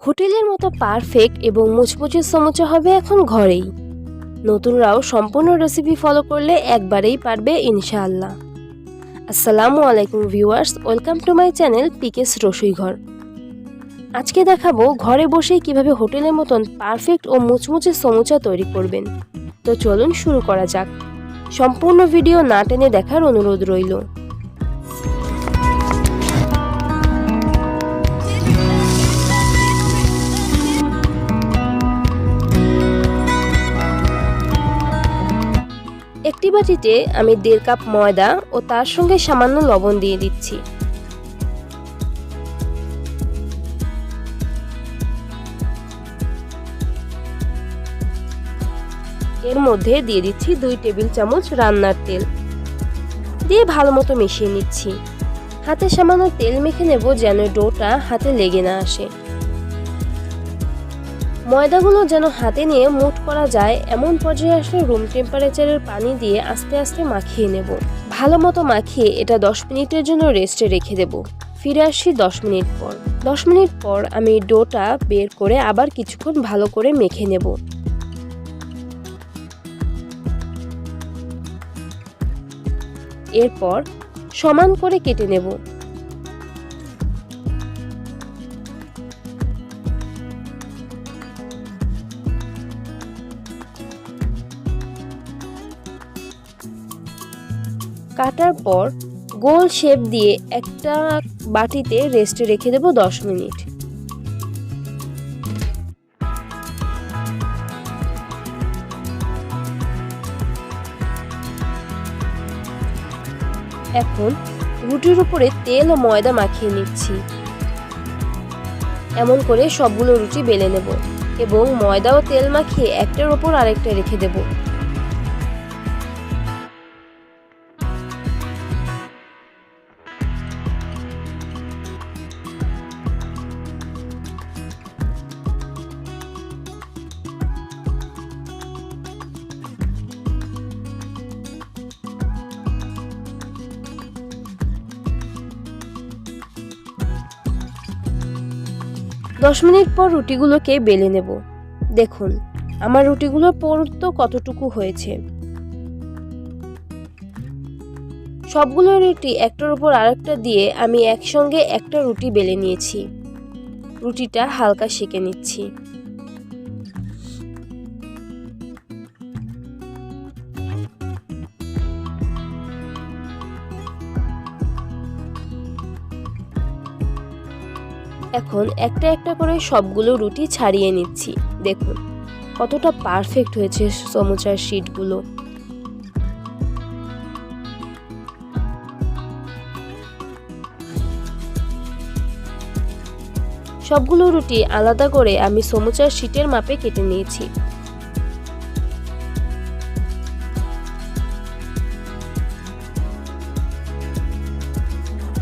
হোটেলের মতো পারফেক্ট এবং মুচমুচে সমুচা হবে এখন ঘরেই। নতুনরাও সম্পূর্ণ রেসিপি ফলো করলে একবারেই পারবে ইনশাআল্লাহ। আসসালামু আলাইকুম viewers, welcome to my channel PK's রসুইঘর। আজকে দেখাবো ঘরে বসেই কিভাবে হোটেলের মতন পারফেক্ট ও মুচমুচে সমুচা তৈরি করবেন। তো চলুন শুরু করা যাক। সম্পূর্ণ ভিডিও না টেনে দেখার অনুরোধ রইল। একটি বাটিতে আমি 1.5 কাপ ময়দা ও তার সঙ্গে সামান্য লবণ দিয়ে দিচ্ছি। এর মধ্যে দিয়ে দিচ্ছি 2 টেবিল চামচ রান্নার তেল, দিয়ে ভালো মতো মিশিয়ে নিচ্ছি। হাতে সামান্য তেল মেখে নেব যেন ডোটা হাতে লেগে না আসে। ময়দাগুলো যেন হাতে নিয়ে মুঠ করা যায় এমন পর্যায়ে আসলে রুম টেম্পারেচারের পানি দিয়ে আস্তে আস্তে মাখিয়ে নেব। ভালো মতো মাখিয়ে এটা 10 মিনিটের জন্য রেস্টে রেখে দেব। ফিরে আসছি 10 মিনিট পর। 10 মিনিট পর আমি ডোটা বের করে আবার কিছুক্ষণ ভালো করে মেখে নেব। এরপর সমান করে কেটে নেব। কাটার পর গোল শেপ দিয়ে একটা বাটিতে রেস্টে রেখে দেব 10 মিনিট। এখন রুটির উপরে তেল ও ময়দা মাখিয়ে নিচ্ছি। এমন করে সবগুলো রুটি বেলে নেব এবং ময়দা ও তেল মাখিয়ে একটার উপর আরেকটা রেখে দেব। দশ মিনিট পর রুটিগুলোকে বেলে নেব। দেখুন আমার রুটিগুলোর পুরুত্ব কতটুকু হয়েছে। সবগুলো রুটি একটার উপর আরেকটা দিয়ে আমি একসঙ্গে একটা রুটি বেলে নিয়েছি। রুটিটা হালকা সেঁকে নিচ্ছি। এখন একটা একটা করে সবগুলো রুটি ছাড়িয়ে নিচ্ছি। দেখুন কতটা পারফেক্ট হয়েছে সমুচার শীটগুলো। সবগুলো রুটি আলাদা করে আমি সমুচার শীটের মাপে কেটে নিয়েছি।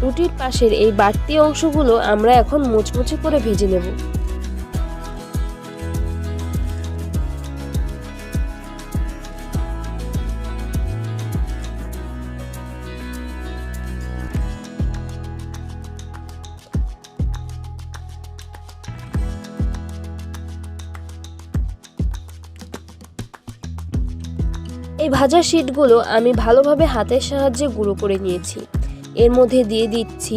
রুটির পাশের এই বাড়তি অংশগুলো আমরা এখন মুচমুচে করে ভেজে নেব। এই ভাজা শীটগুলো আমি ভালোভাবে হাতের সাহায্যে গুঁড়ো করে নিয়েছি। এর মধ্যে দিয়ে দিচ্ছি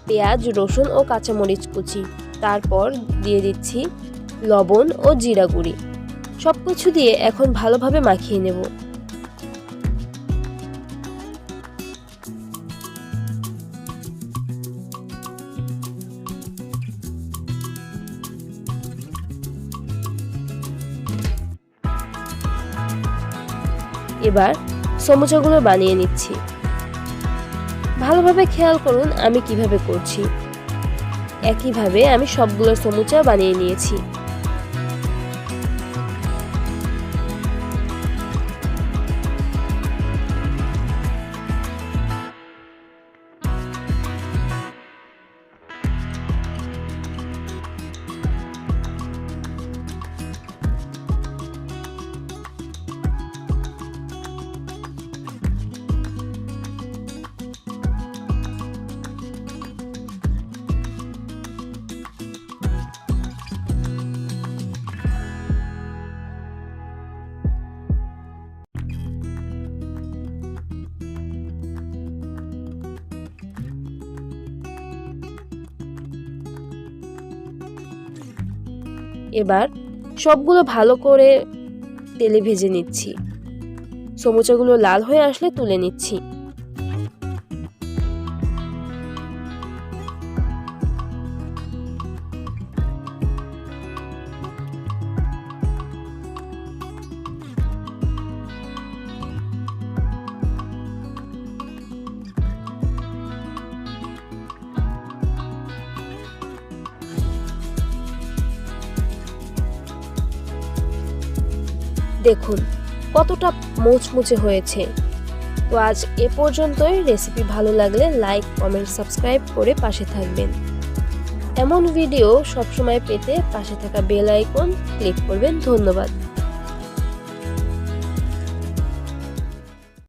পেঁয়াজ, রসুন ও কাঁচামরিচ কুচি। তারপর দিয়ে দিচ্ছি লবণ ও জিরা গুঁড়ি। সবকিছু দিয়ে এখন ভালোভাবে মাখিয়ে নেব। এবার সমুচাগুলো বানিয়ে নিচ্ছি। ভালোভাবে খেয়াল করুন আমি কিভাবে করছি। একইভাবে আমি সবগুলো সমুচা বানিয়ে নিয়েছি। এবার সবগুলো ভালো করে তেলে ভেজে নিচ্ছি। সমুচাগুলো লাল হয়ে আসলে তুলে নিচ্ছি। দেখুন কতটা মুচমুচে হয়েছে। তো আজ এ পর্যন্তই। রেসিপি ভালো লাগলে লাইক, কমেন্ট, সাবস্ক্রাইব করে পাশে থাকবেন। এমন ভিডিও সবসময় পেতে পাশে থাকা বেল আইকন ক্লিক করবেন। ধন্যবাদ।